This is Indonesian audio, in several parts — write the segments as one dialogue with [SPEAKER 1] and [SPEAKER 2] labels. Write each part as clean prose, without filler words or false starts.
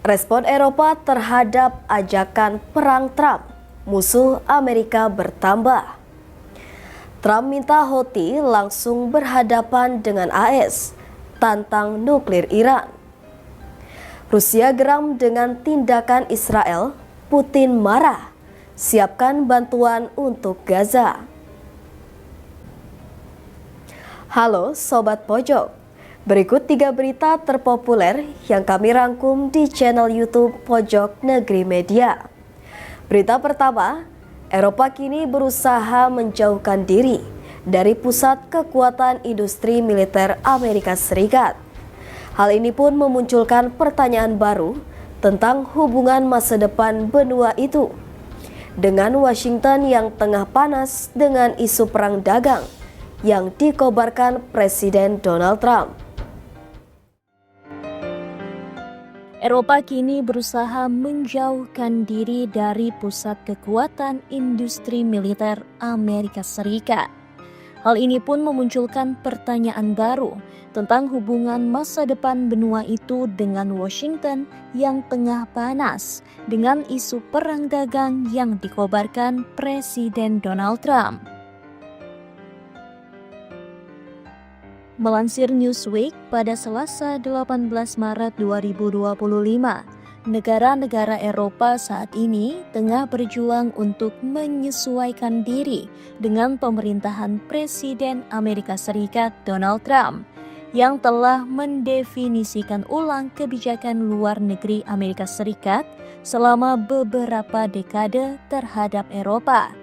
[SPEAKER 1] Respon Eropa terhadap ajakan perang Trump, musuh Amerika bertambah. Trump minta Houthi langsung berhadapan dengan AS, tantang nuklir Iran. Rusia geram dengan tindakan Israel, Putin marah, siapkan bantuan untuk Gaza. Halo Sobat Pojok, berikut 3 berita terpopuler yang kami rangkum di channel YouTube Pojok Negeri Media. Berita pertama, Eropa kini berusaha menjauhkan diri dari pusat kekuatan industri militer Amerika Serikat. Hal ini pun memunculkan pertanyaan baru tentang hubungan masa depan benua itu dengan Washington yang tengah panas dengan isu perang dagang yang dikobarkan Presiden Donald Trump.
[SPEAKER 2] Eropa kini berusaha menjauhkan diri dari pusat kekuatan industri militer Amerika Serikat. Hal ini pun memunculkan pertanyaan baru tentang hubungan masa depan benua itu dengan Washington yang tengah panas dengan isu perang dagang yang dikobarkan Presiden Donald Trump. Melansir Newsweek pada Selasa 18 Maret 2025, negara-negara Eropa saat ini tengah berjuang untuk menyesuaikan diri dengan pemerintahan Presiden Amerika Serikat Donald Trump yang telah mendefinisikan ulang kebijakan luar negeri Amerika Serikat selama beberapa dekade terhadap Eropa.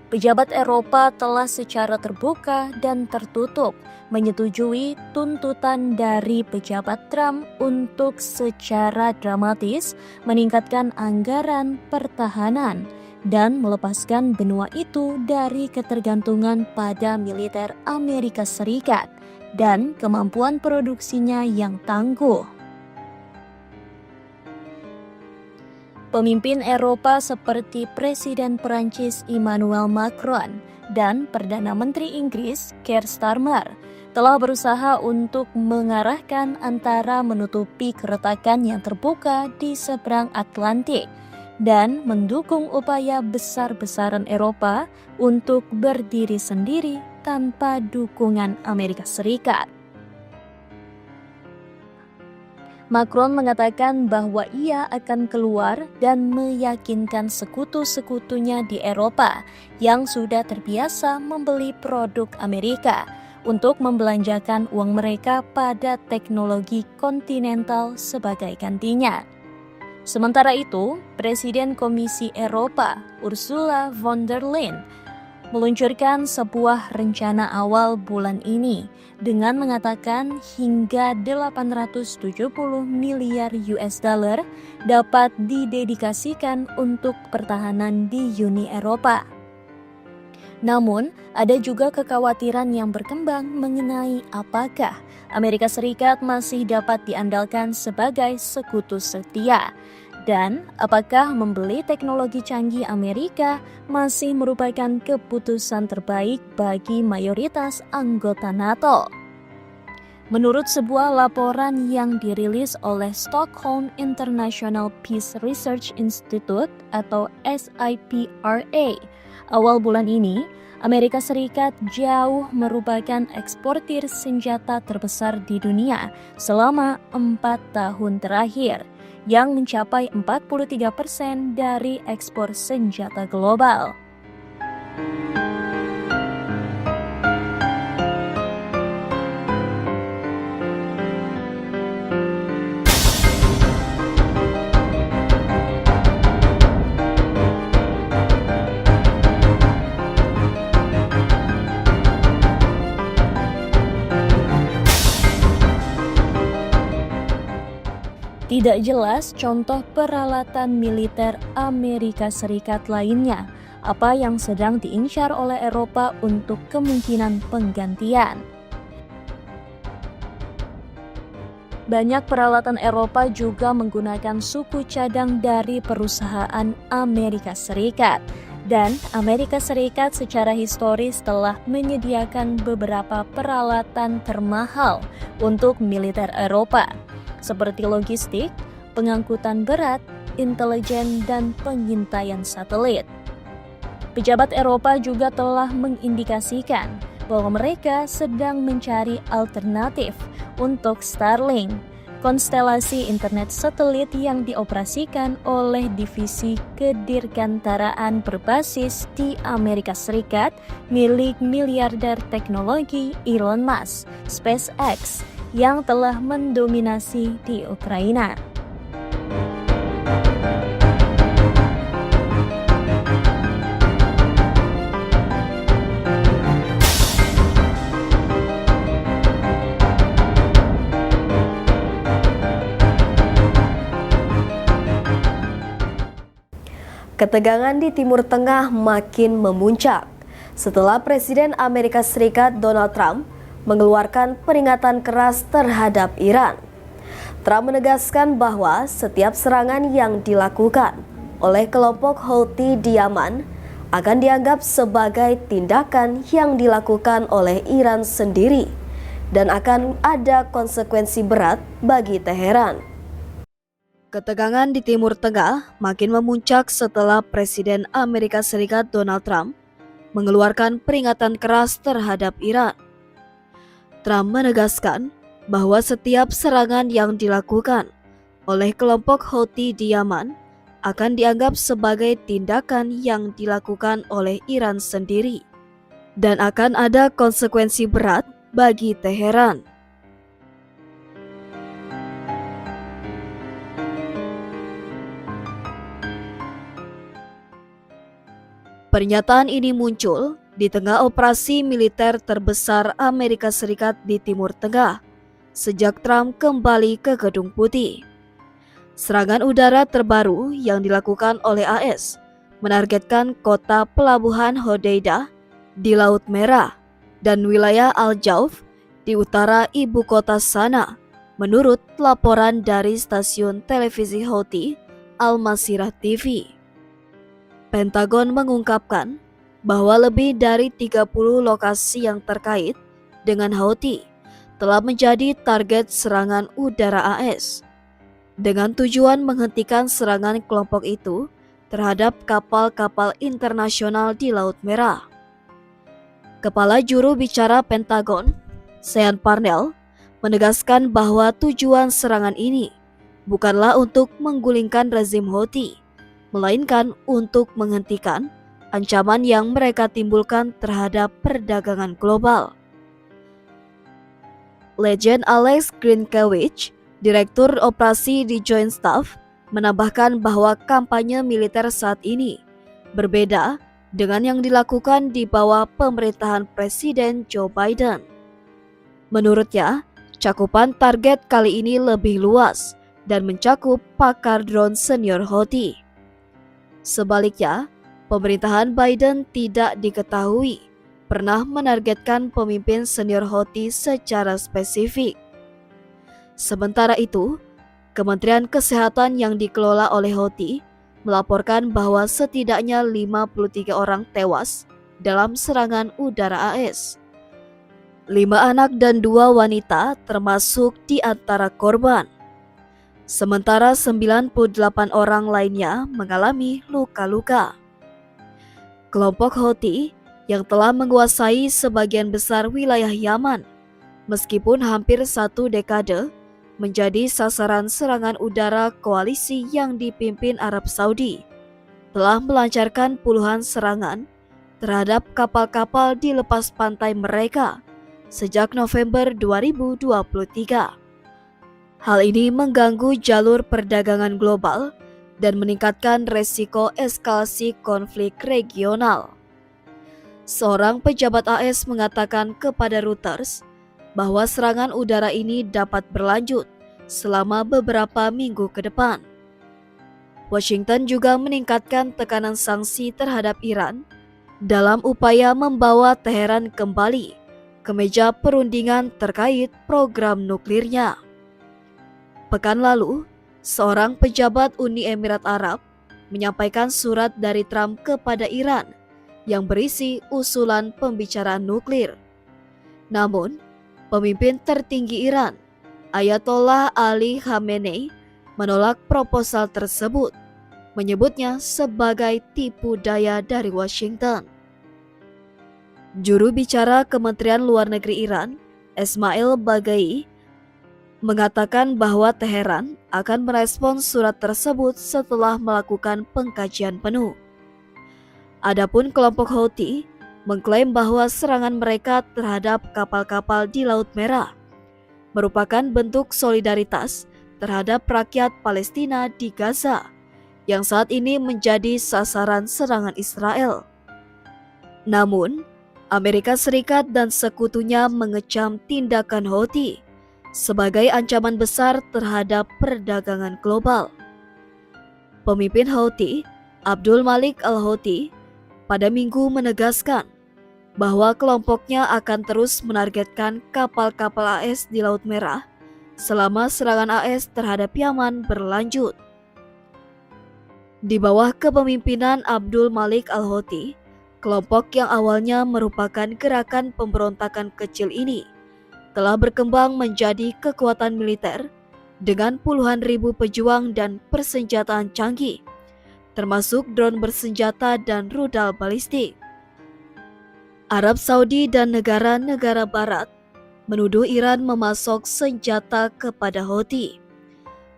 [SPEAKER 2] Pejabat Eropa telah secara terbuka dan tertutup menyetujui tuntutan dari pejabat Trump untuk secara dramatis meningkatkan anggaran pertahanan dan melepaskan benua itu dari ketergantungan pada militer Amerika Serikat dan kemampuan produksinya yang tangguh. Pemimpin Eropa seperti Presiden Perancis Emmanuel Macron dan Perdana Menteri Inggris Keir Starmer telah berusaha untuk mengarahkan antara menutupi keretakan yang terbuka di seberang Atlantik dan mendukung upaya besar-besaran Eropa untuk berdiri sendiri tanpa dukungan Amerika Serikat. Macron mengatakan bahwa ia akan keluar dan meyakinkan sekutu-sekutunya di Eropa yang sudah terbiasa membeli produk Amerika untuk membelanjakan uang mereka pada teknologi kontinental sebagai gantinya. Sementara itu, Presiden Komisi Eropa Ursula von der Leyen meluncurkan sebuah rencana awal bulan ini dengan mengatakan hingga 870 miliar US dollar dapat didedikasikan untuk pertahanan di Uni Eropa. Namun, ada juga kekhawatiran yang berkembang mengenai apakah Amerika Serikat masih dapat diandalkan sebagai sekutu setia. Dan apakah membeli teknologi canggih Amerika masih merupakan keputusan terbaik bagi mayoritas anggota NATO? Menurut sebuah laporan yang dirilis oleh Stockholm International Peace Research Institute atau SIPRA, awal bulan ini, Amerika Serikat jauh merupakan eksportir senjata terbesar di dunia selama 4 tahun terakhir, yang mencapai 43% dari ekspor senjata global. Tidak jelas contoh peralatan militer Amerika Serikat lainnya, apa yang sedang diincar oleh Eropa untuk kemungkinan penggantian. Banyak peralatan Eropa juga menggunakan suku cadang dari perusahaan Amerika Serikat. Dan Amerika Serikat secara historis telah menyediakan beberapa peralatan termahal untuk militer Eropa. seperti logistik, pengangkutan berat, intelijen, dan pengintaian satelit. Pejabat Eropa juga telah mengindikasikan bahwa mereka sedang mencari alternatif untuk Starlink, konstelasi internet satelit yang dioperasikan oleh divisi kedirgantaraan berbasis di Amerika Serikat milik miliarder teknologi Elon Musk, SpaceX, yang telah mendominasi di Ukraina.
[SPEAKER 1] Ketegangan di Timur Tengah makin memuncak setelah Presiden Amerika Serikat Donald Trump mengeluarkan peringatan keras terhadap Iran. Trump menegaskan bahwa setiap serangan yang dilakukan oleh kelompok Houthi di Yaman akan dianggap sebagai tindakan yang dilakukan oleh Iran sendiri dan akan ada konsekuensi berat bagi Teheran. Ketegangan di Timur Tengah makin memuncak setelah Presiden Amerika Serikat Donald Trump mengeluarkan peringatan keras terhadap Iran. Trump menegaskan bahwa setiap serangan yang dilakukan oleh kelompok Houthi di Yaman akan dianggap sebagai tindakan yang dilakukan oleh Iran sendiri dan akan ada konsekuensi berat bagi Teheran. Pernyataan ini muncul di tengah operasi militer terbesar Amerika Serikat di Timur Tengah sejak Trump kembali ke Gedung Putih. Serangan udara terbaru yang dilakukan oleh AS menargetkan kota pelabuhan Hodeidah di Laut Merah dan wilayah Al-Jauf di utara ibu kota Sanaa, menurut laporan dari stasiun televisi Houthi Al-Masirah TV. Pentagon mengungkapkan bahwa lebih dari 30 lokasi yang terkait dengan Houthi telah menjadi target serangan udara AS dengan tujuan menghentikan serangan kelompok itu terhadap kapal-kapal internasional di Laut Merah. Kepala juru bicara Pentagon, Sean Parnell, menegaskan bahwa tujuan serangan ini bukanlah untuk menggulingkan rezim Houthi, melainkan untuk menghentikan ancaman yang mereka timbulkan terhadap perdagangan global. Legend Alex Grynkewicz, Direktur Operasi di Joint Staff, menambahkan bahwa kampanye militer saat ini berbeda dengan yang dilakukan di bawah pemerintahan Presiden Joe Biden. Menurutnya, cakupan target kali ini lebih luas dan mencakup pakar drone senior Houthi. Sebaliknya, pemerintahan Biden tidak diketahui pernah menargetkan pemimpin senior Houthi secara spesifik. Sementara itu, Kementerian Kesehatan yang dikelola oleh Houthi melaporkan bahwa setidaknya 53 orang tewas dalam serangan udara AS. 5 anak dan 2 wanita termasuk di antara korban. Sementara 98 orang lainnya mengalami luka-luka. Kelompok Houthi yang telah menguasai sebagian besar wilayah Yaman, meskipun hampir 1 dekade, menjadi sasaran serangan udara koalisi yang dipimpin Arab Saudi, telah melancarkan puluhan serangan terhadap kapal-kapal di lepas pantai mereka sejak November 2023. Hal ini mengganggu jalur perdagangan global dan meningkatkan resiko eskalasi konflik regional. Seorang pejabat AS mengatakan kepada Reuters bahwa serangan udara ini dapat berlanjut selama beberapa minggu ke depan. Washington juga meningkatkan tekanan sanksi terhadap Iran dalam upaya membawa Teheran kembali ke meja perundingan terkait program nuklirnya. Pekan lalu, seorang pejabat Uni Emirat Arab menyampaikan surat dari Trump kepada Iran yang berisi usulan pembicaraan nuklir. Namun, pemimpin tertinggi Iran Ayatollah Ali Khamenei menolak proposal tersebut, menyebutnya sebagai tipu daya dari Washington. Juru bicara Kementerian Luar Negeri Iran, Esmail Baghai, mengatakan bahwa Teheran akan merespons surat tersebut setelah melakukan pengkajian penuh. Adapun kelompok Houthi mengklaim bahwa serangan mereka terhadap kapal-kapal di Laut Merah merupakan bentuk solidaritas terhadap rakyat Palestina di Gaza yang saat ini menjadi sasaran serangan Israel. Namun, Amerika Serikat dan sekutunya mengecam tindakan Houthi sebagai ancaman besar terhadap perdagangan global. Pemimpin Houthi, Abdul Malik al-Houthi, pada Minggu menegaskan bahwa kelompoknya akan terus menargetkan kapal-kapal AS di Laut Merah selama serangan AS terhadap Yaman berlanjut. Di bawah kepemimpinan Abdul Malik al-Houthi, kelompok yang awalnya merupakan gerakan pemberontakan kecil ini telah berkembang menjadi kekuatan militer dengan puluhan ribu pejuang dan persenjataan canggih, termasuk drone bersenjata dan rudal balistik. Arab Saudi dan negara-negara barat menuduh Iran memasok senjata kepada Houthi,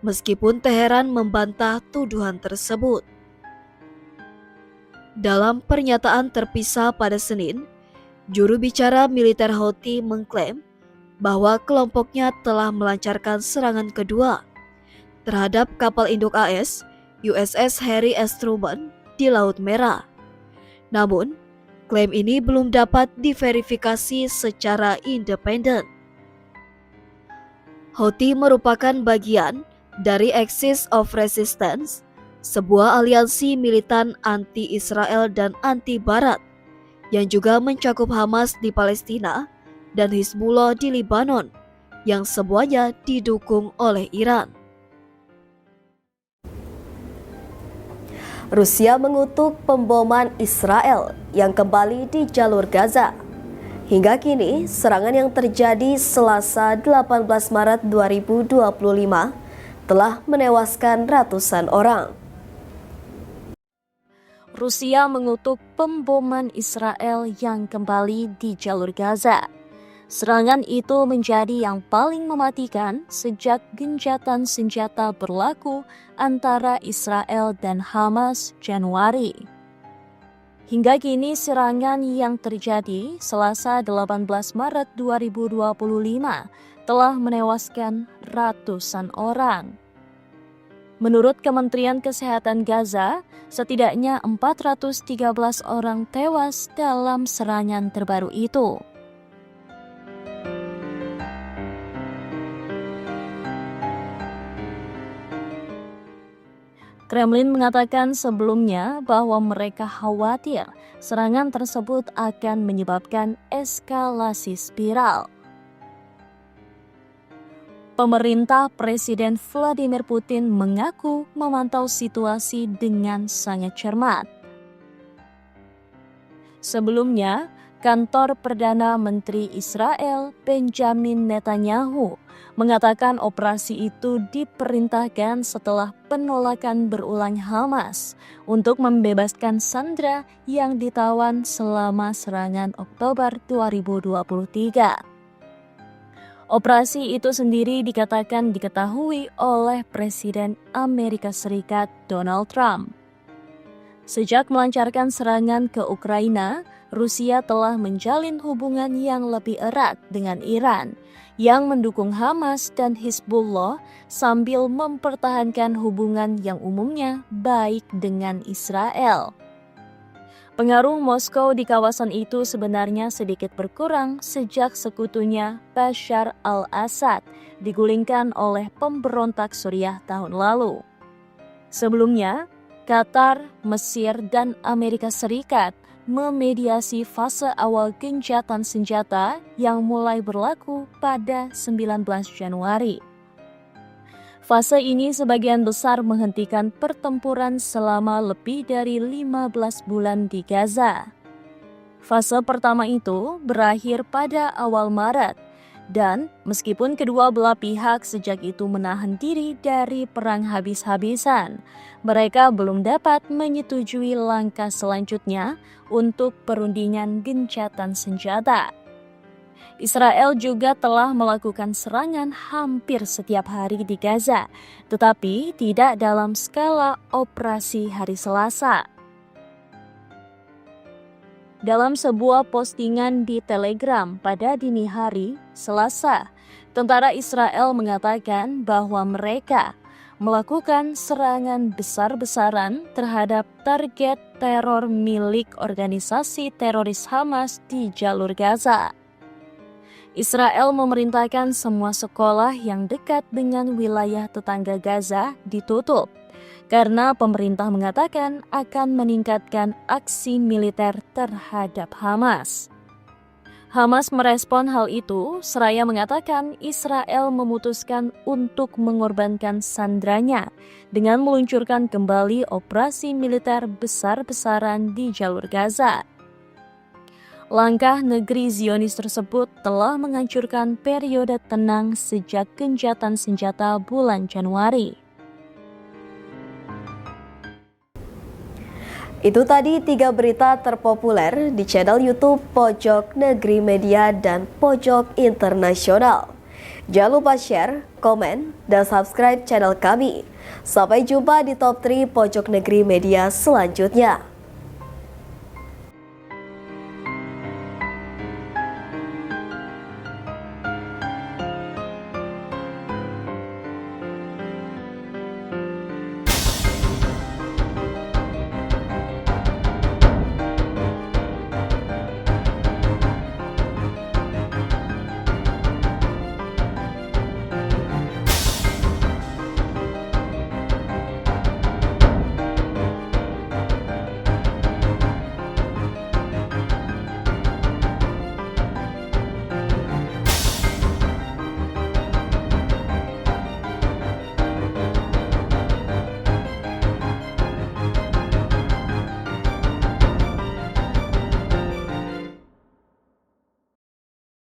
[SPEAKER 1] meskipun Teheran membantah tuduhan tersebut. Dalam pernyataan terpisah pada Senin, juru bicara militer Houthi mengklaim bahwa kelompoknya telah melancarkan serangan kedua terhadap kapal induk AS USS Harry S. Truman di Laut Merah. Namun, klaim ini belum dapat diverifikasi secara independen. Houthi merupakan bagian dari Axis of Resistance, sebuah aliansi militan anti-Israel dan anti-Barat yang juga mencakup Hamas di Palestina dan Hizbullah di Lebanon, yang semuanya didukung oleh Iran. Rusia mengutuk pemboman Israel yang kembali di jalur Gaza. Hingga kini, serangan yang terjadi Selasa 18 Maret 2025 telah menewaskan ratusan orang.
[SPEAKER 2] Rusia mengutuk pemboman Israel yang kembali di jalur Gaza. Serangan itu menjadi yang paling mematikan sejak gencatan senjata berlaku antara Israel dan Hamas Januari. Hingga kini serangan yang terjadi Selasa 18 Maret 2025 telah menewaskan ratusan orang. Menurut Kementerian Kesehatan Gaza, setidaknya 413 orang tewas dalam serangan terbaru itu. Kremlin mengatakan sebelumnya bahwa mereka khawatir serangan tersebut akan menyebabkan eskalasi spiral. Pemerintah Presiden Vladimir Putin mengaku memantau situasi dengan sangat cermat. Sebelumnya, kantor Perdana Menteri Israel Benjamin Netanyahu mengatakan operasi itu diperintahkan setelah penolakan berulang Hamas untuk membebaskan sandera yang ditawan selama serangan Oktober 2023. Operasi itu sendiri dikatakan diketahui oleh Presiden Amerika Serikat Donald Trump. Sejak melancarkan serangan ke Ukraina, Rusia telah menjalin hubungan yang lebih erat dengan Iran, yang mendukung Hamas dan Hizbullah sambil mempertahankan hubungan yang umumnya baik dengan Israel. Pengaruh Moskow di kawasan itu sebenarnya sedikit berkurang sejak sekutunya Bashar al-Assad digulingkan oleh pemberontak Suriah tahun lalu. Sebelumnya, Qatar, Mesir, dan Amerika Serikat memediasi fase awal gencatan senjata yang mulai berlaku pada 19 Januari. Fase ini sebagian besar menghentikan pertempuran selama lebih dari 15 bulan di Gaza. Fase pertama itu berakhir pada awal Maret Dan meskipun kedua belah pihak sejak itu menahan diri dari perang habis-habisan, mereka belum dapat menyetujui langkah selanjutnya untuk perundingan gencatan senjata. Israel juga telah melakukan serangan hampir setiap hari di Gaza, tetapi tidak dalam skala operasi hari Selasa. Dalam sebuah postingan di Telegram pada dini hari, Selasa, tentara Israel mengatakan bahwa mereka melakukan serangan besar-besaran terhadap target teror milik organisasi teroris Hamas di jalur Gaza. Israel memerintahkan semua sekolah yang dekat dengan wilayah tetangga Gaza ditutup, karena pemerintah mengatakan akan meningkatkan aksi militer terhadap Hamas. Hamas merespon hal itu seraya mengatakan Israel memutuskan untuk mengorbankan sandranya dengan meluncurkan kembali operasi militer besar-besaran di jalur Gaza. Langkah negeri Zionis tersebut telah menghancurkan periode tenang sejak gencatan senjata bulan Januari.
[SPEAKER 1] Itu tadi 3 berita terpopuler di channel YouTube Pojok Negeri Media dan Pojok Internasional. Jangan lupa share, komen, dan subscribe channel kami. Sampai jumpa di top 3 Pojok Negeri Media selanjutnya.